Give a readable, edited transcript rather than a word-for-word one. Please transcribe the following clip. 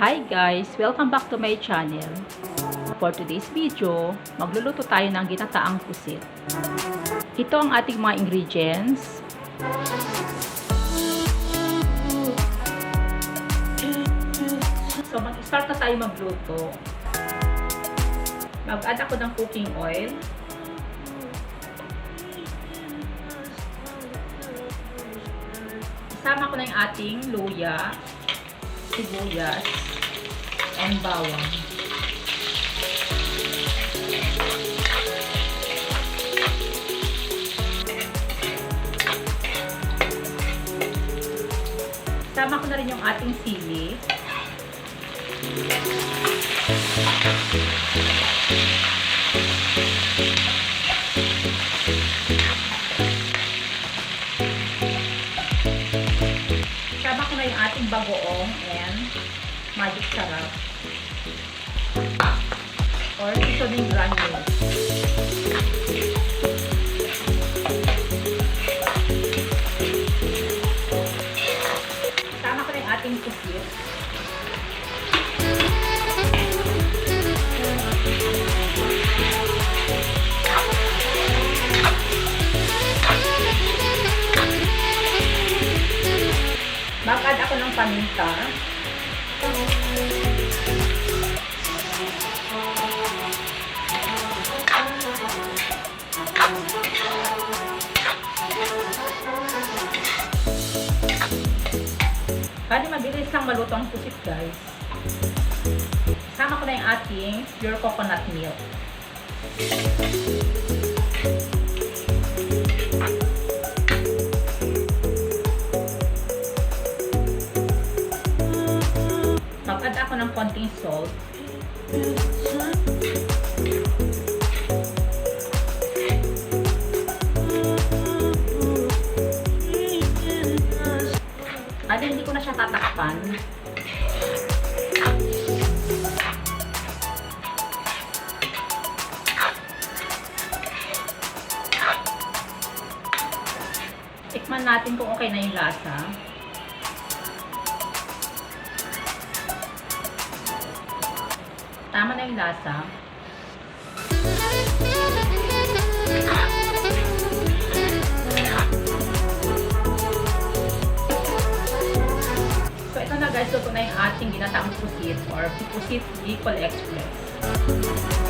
Hi guys! Welcome back to my channel. For today's video, magluluto tayo ng ginataang pusit. Ito ang ating mga ingredients. So mag-start na tayo magluto. Mag-add ako ng cooking oil. Isama ko na yung ating luya, sibuyas, and bawang. Isama ko na rin yung ating sili. Isama ko na yung ating bagoong and magic sarap or seasoning granules. Isama ko na yung ating pusit. Mag-add ako ng paminta. Bali, mabilis lang maluto ang pusit, guys. Sama ko na yung ating pure coconut milk. Mag-add ako ng konting salt. At hindi ko na siya tatakpan. Tikman natin kung okay na yung lasa. Tama na yung lasa. So ito na guys, ito na yung ating ginataang pusit or Pusit Bicol Express.